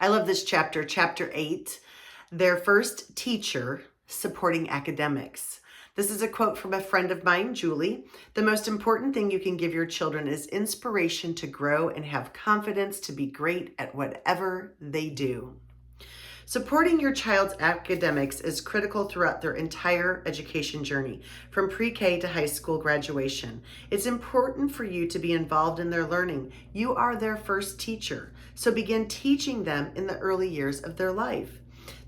I love this chapter, chapter 8, their first teacher supporting academics. This is a quote from a friend of mine, Julie. The most important thing you can give your children is inspiration to grow and have confidence to be great at whatever they do. Supporting your child's academics is critical throughout their entire education journey, from pre-K to high school graduation. It's important for you to be involved in their learning. You are their first teacher, so begin teaching them in the early years of their life.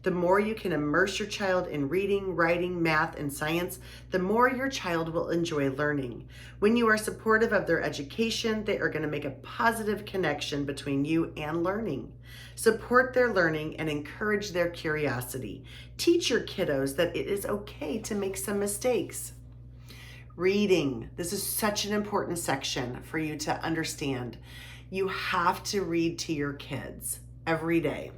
The more you can immerse your child in reading, writing, math, and science, the more your child will enjoy learning. When you are supportive of their education, they are going to make a positive connection between you and learning. Support their learning and encourage their curiosity. Teach your kiddos that it is okay to make some mistakes. Reading. This is such an important section for you to understand. You have to read to your kids every day.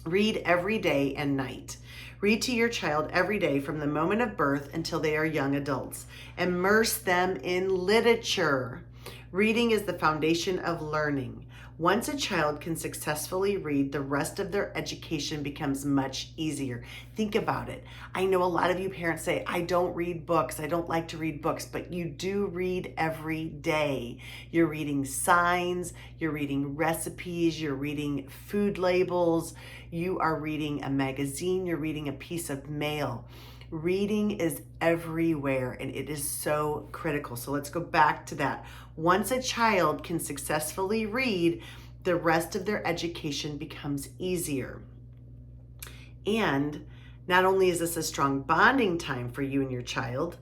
Read every day and night. Read to your child every day from the moment of birth until they are young adults. Immerse them in literature. Reading is the foundation of learning. Once a child can successfully read, the rest of their education becomes much easier. Think about it. I know a lot of you parents say, I don't read books. I don't like to read books, but you do read every day. You're reading signs, you're reading recipes, you're reading food labels, you are reading a magazine, you're reading a piece of mail. Reading is everywhere and it is so critical. So let's go back to that. Once a child can successfully read, the rest of their education becomes easier. And not only is this a strong bonding time for you and your child,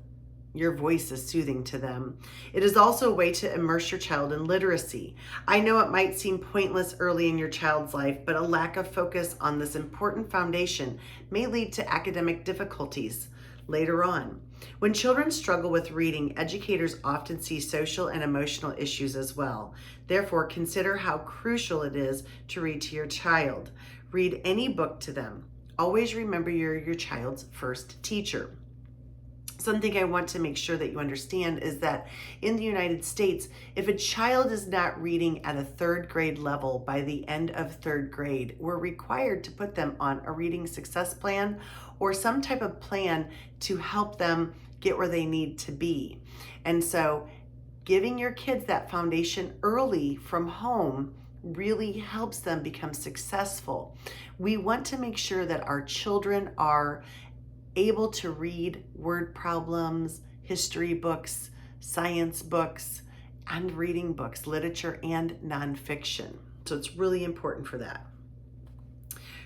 your voice is soothing to them. It is also a way to immerse your child in literacy. I know it might seem pointless early in your child's life, but a lack of focus on this important foundation may lead to academic difficulties later on. When children struggle with reading, educators often see social and emotional issues as well. Therefore, consider how crucial it is to read to your child. Read any book to them. Always remember you're your child's first teacher. Something I want to make sure that you understand is that in the United States, if a child is not reading at a third grade level by the end of third grade, we're required to put them on a reading success plan or some type of plan to help them get where they need to be. And so giving your kids that foundation early from home really helps them become successful. We want to make sure that our children are able to read word problems, history books, science books, and reading books, literature and nonfiction. So it's really important for that.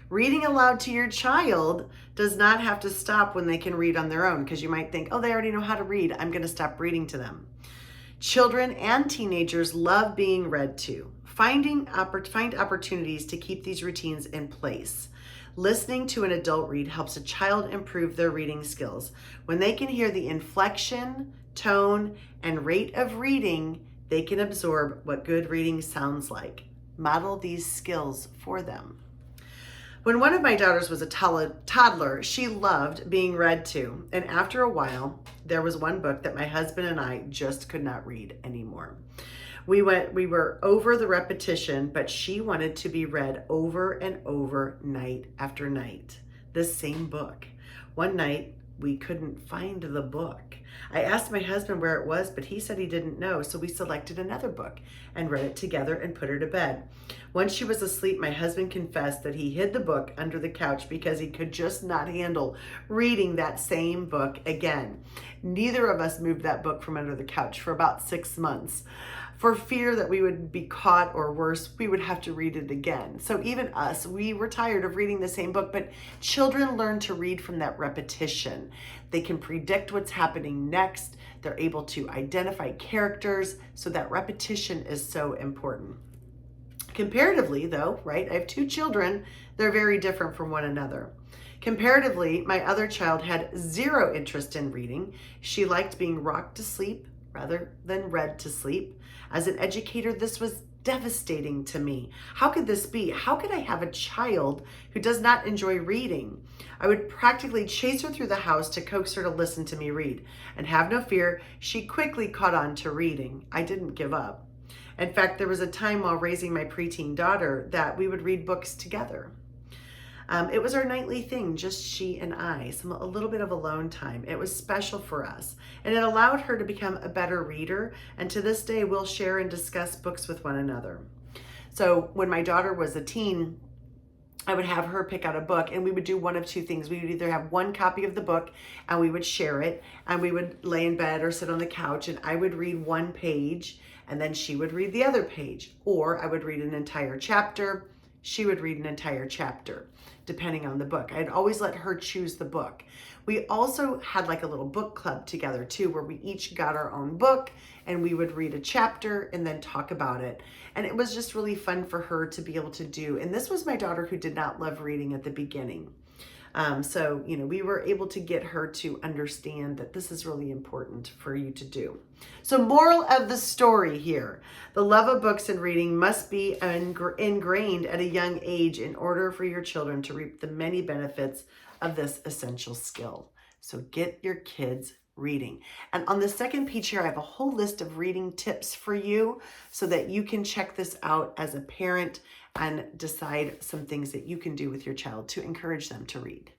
Reading aloud to your child does not have to stop when they can read on their own, because you might think, oh, they already know how to read. I'm going to stop reading to them. Children and teenagers love being read to. Find opportunities to keep these routines in place. Listening to an adult read helps a child improve their reading skills. When they can hear the inflection, tone, and rate of reading, they can absorb what good reading sounds like. Model these skills for them. When one of my daughters was a toddler, she loved being read to. And after a while, there was one book that my husband and I just could not read anymore. We were over the repetition, but she wanted to be read over and over, night after night. The same book. One night, we couldn't find the book. I asked my husband where it was, but he said he didn't know, so we selected another book and read it together and put her to bed. Once she was asleep, my husband confessed that he hid the book under the couch because he could just not handle reading that same book again. Neither of us moved that book from under the couch for about 6 months. For fear that we would be caught, or worse, we would have to read it again. So even us, we were tired of reading the same book, but children learn to read from that repetition. They can predict what's happening next. They're able to identify characters. So that repetition is so important. Comparatively though, right, I have 2 children. They're very different from one another. Comparatively, my other child had 0 interest in reading. She liked being rocked to sleep rather than read to sleep. As an educator, this was devastating to me. How could this be? How could I have a child who does not enjoy reading? I would practically chase her through the house to coax her to listen to me read. And have no fear, she quickly caught on to reading. I didn't give up. In fact, there was a time while raising my preteen daughter that we would read books together. It was our nightly thing, just she and I, a little bit of alone time. It was special for us, and it allowed her to become a better reader, and to this day, we'll share and discuss books with one another. So when my daughter was a teen, I would have her pick out a book, and we would do one of two things. We would either have one copy of the book and we would share it, and we would lay in bed or sit on the couch, and I would read one page and then she would read the other page, or I would read an entire chapter, she would read an entire chapter, depending on the book. I'd always let her choose the book. We also had like a little book club together too, where we each got our own book and we would read a chapter and then talk about it. And it was just really fun for her to be able to do. And this was my daughter who did not love reading at the beginning. So, we were able to get her to understand that this is really important for you to do. So moral of the story here, the love of books and reading must be ingrained at a young age in order for your children to reap the many benefits of this essential skill. So get your kids reading. And on the second page here, I have a whole list of reading tips for you so that you can check this out as a parent and decide some things that you can do with your child to encourage them to read.